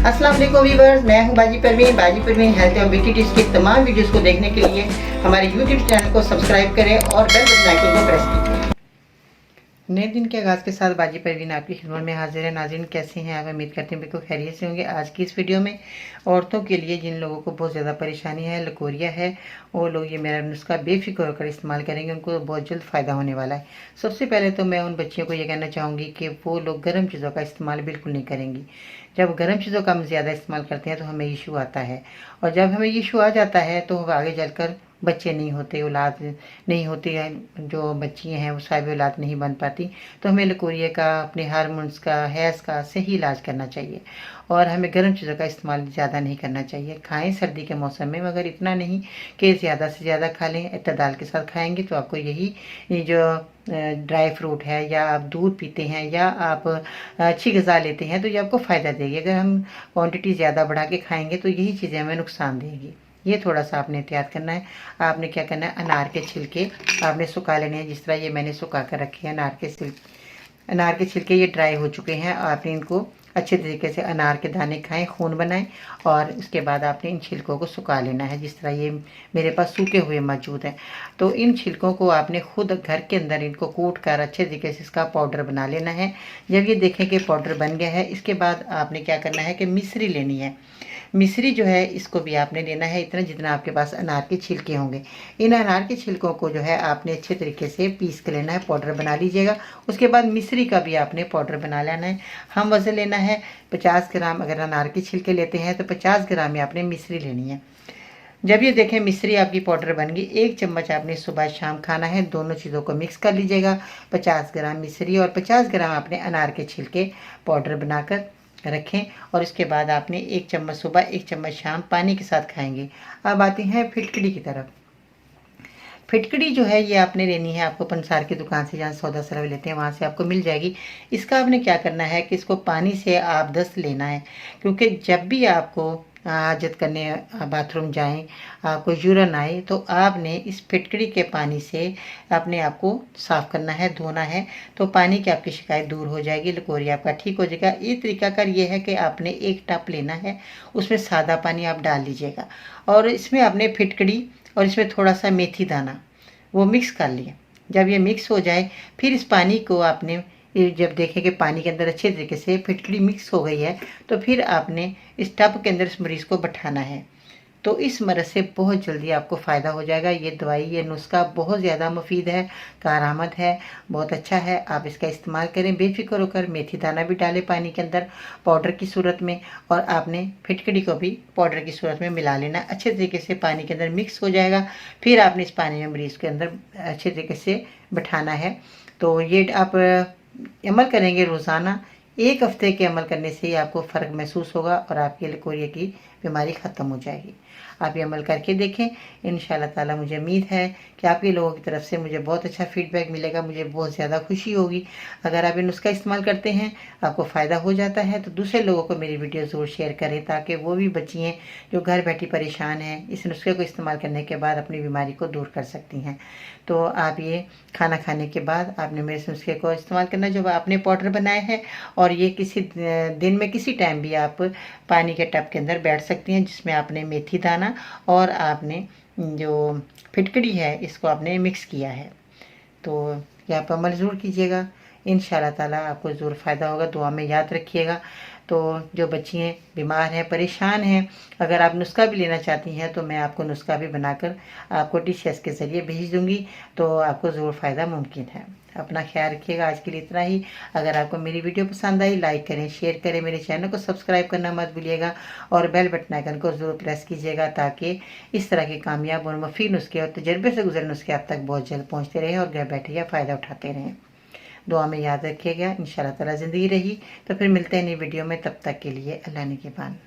अस्सलाम वालेकुम व्यूअर्स, मैं हूं बाजी परवीन हेल्थ और ब्यूटी टिप्स के तमाम वीडियोस को देखने के लिए हमारे यूट्यूब चैनल को सब्सक्राइब करें और बेल बटन आइकन को प्रेस कीजिए। नए दिन के आगाज़ के साथ बाजी परवीन आपकी खिदमत में हाजिर है। नाज़रीन, कैसे हैं आप? उम्मीद करते हैं बिल्कुल खैरियत से होंगे। आज की इस वीडियो में औरतों के लिए जिन लोगों को बहुत ज़्यादा परेशानी है, लकोरिया है, वो लोग ये मेरा नुस्खा बेफिक्र होकर इस्तेमाल करेंगे, उनको बहुत जल्द फ़ायदा होने वाला है। सबसे पहले तो मैं उन बच्चियों को ये कहना चाहूँगी कि वो लोग गर्म चीज़ों का इस्तेमाल बिल्कुल नहीं करेंगी। जब गर्म चीज़ों का हम ज़्यादा इस्तेमाल करते हैं तो हमें इशू आता है, और जब हमें इशू आ जाता है तो आगे चलकर बच्चे नहीं होते, औलाद नहीं होती है, जो बच्चियाँ हैं वो साहिब औलाद नहीं बन पाती। तो हमें लकोरिया का, अपने हार्मोन्स का, हैज़ का सही इलाज करना चाहिए, और हमें गर्म चीज़ों का इस्तेमाल ज़्यादा नहीं करना चाहिए। खाएं सर्दी के मौसम में, मगर इतना नहीं कि ज़्यादा से ज़्यादा खा लें। इत्तदाल के साथ खाएंगे तो आपको यही जो ड्राई फ्रूट है, या आप दूध पीते हैं, या आप अच्छी ग़िज़ा लेते हैं, तो ये आपको फ़ायदा देगी। अगर हम क्वांटिटी ज़्यादा बढ़ा के खाएंगे तो यही चीज़ें हमें नुकसान देंगी। ये थोड़ा सा आपने एहतियात करना है। आपने क्या करना है, अनार के छिलके आपने सुखा लेने हैं। जिस तरह ये मैंने सुखा कर रखे हैं अनार के छिलके, ये ड्राई हो चुके हैं। आपने इनको अच्छे तरीके से अनार के दाने खाएं, खून बनाएं, और उसके बाद आपने इन छिलकों को सुखा लेना है। जिस तरह ये मेरे पास सूखे हुए मौजूद हैं, तो इन छिलकों को आपने खुद घर के अंदर इनको कूट कर अच्छे तरीके से इसका पाउडर बना लेना है। जब ये देखें कि पाउडर बन गया है, इसके बाद आपने क्या करना है कि मिश्री लेनी है। मिश्री जो है, इसको भी आपने लेना है इतना जितना आपके पास अनार के छिलके होंगे। इन अनार के छिलकों को जो है आपने अच्छे तरीके से पीस कर लेना है, पाउडर बना लीजिएगा। उसके बाद मिश्री का भी आपने पाउडर बना लेना है। हम वज़न लेना है 50 ग्राम। अगर अनार के छिलके लेते हैं तो 50 ग्राम ही आपने मिश्री लेनी है। जब ये देखें मिश्री आपकी पाउडर बन गई, 1 चम्मच आपने सुबह शाम खाना है। दोनों चीज़ों को मिक्स कर लीजिएगा। 50 ग्राम मिश्री और 50 ग्राम आपने अनार के छिलके पाउडर बनाकर रखें, और इसके बाद आपने 1 चम्मच सुबह, 1 चम्मच शाम पानी के साथ खाएंगे। अब आते हैं फिटकड़ी की तरफ। फिटकड़ी जो है ये आपने लेनी है आपको पंसार की दुकान से, जहाँ सौदा सरव लेते हैं वहाँ से आपको मिल जाएगी। इसका आपने क्या करना है कि इसको पानी से आप दस्त लेना है, क्योंकि जब भी आपको हाजत करने बाथरूम जाएं, आपको यूरिन आए, तो आपने इस फिटकड़ी के पानी से अपने आप को साफ़ करना है, धोना है। तो पानी की आपकी शिकायत दूर हो जाएगी, लकोरिया आपका ठीक हो जाएगा। ये तरीकाकार ये है कि आपने एक टप लेना है, उसमें सादा पानी आप डाल लीजिएगा, और इसमें आपने फिटकड़ी और इसमें थोड़ा सा मेथी दाना वो मिक्स कर लिए। जब ये मिक्स हो जाए, फिर इस पानी को आपने, जब देखें कि पानी के अंदर अच्छे तरीके से फिटकड़ी मिक्स हो गई है, तो फिर आपने इस टब के अंदर इस मरीज़ को बैठाना है। तो इस मर्ज़ से बहुत जल्दी आपको फ़ायदा हो जाएगा। ये दवाई, ये नुस्खा बहुत ज़्यादा मुफीद है, कारआमद है, बहुत अच्छा है। आप इसका इस्तेमाल करें बेफिक्र होकर। मेथी दाना भी डालें पानी के अंदर पाउडर की सूरत में, और आपने फिटकड़ी को भी पाउडर की सूरत में मिला लेना। अच्छे तरीके से पानी के अंदर मिक्स हो जाएगा। फिर आपने इस पानी में मरीज़ के अंदर अच्छे तरीके से बैठाना है। तो ये आप अमल करेंगे रोज़ाना। 1 हफ्ते के अमल करने से ही आपको फ़र्क महसूस होगा, और आपकी लकोरिया की बीमारी ख़त्म हो जाएगी। आप ये अमल करके देखें। इंशाअल्लाह ताला मुझे उम्मीद है कि आपके लोगों की तरफ से मुझे बहुत अच्छा फ़ीडबैक मिलेगा, मुझे बहुत ज़्यादा खुशी होगी। अगर आप ये नुस्खा इस्तेमाल करते हैं, आपको फ़ायदा हो जाता है, तो दूसरे लोगों को मेरी वीडियो ज़रूर शेयर करें, ताकि वो भी बच्चियाँ जो घर बैठी परेशान हैं, इस नुस्खे को इस्तेमाल करने के बाद अपनी बीमारी को दूर कर सकती हैं। तो आप ये खाना खाने के बाद आपने मेरे इस नुस्खे को इस्तेमाल करना, जो आपने पाउडर बनाया है। और ये किसी दिन में किसी टाइम भी आप पानी के टब के अंदर बैठ सकती हैं, जिसमें आपने मेथी दाना और आपने जो फिटकड़ी है इसको आपने मिक्स किया है। तो ये आप अमल ज़रूर कीजिएगा। इंशाअल्लाह ताला आपको ज़रूर फ़ायदा होगा। दुआ में याद रखिएगा। तो जो बच्चियाँ बीमार हैं, परेशान हैं, अगर आप नुस्खा भी लेना चाहती हैं, तो मैं आपको नुस्खा भी बनाकर आपको DCS के ज़रिए भेज दूँगी, तो आपको ज़रूर फ़ायदा मुमकिन है। अपना ख्याल रखिएगा। आज के लिए इतना ही। अगर आपको मेरी वीडियो पसंद आई, लाइक करें, शेयर करें, मेरे चैनल को सब्सक्राइब करना मत भूलिएगा, और बेल बटन आइकन को ज़रूर प्रेस कीजिएगा, ताकि इस तरह के कामयाब और मुफीद नुस्खे और तजर्बे से गुजरे नुस्खे आप तक बहुत जल्द पहुँचते रहें, और घर बैठे या फ़ायदा उठाते रहें। दुआ में याद रखिएगा। इंशाअल्लाह ताला ज़िंदगी रही तो फिर मिलते हैं नई वीडियो में। तब तक के लिए अल्लाह ने के बान।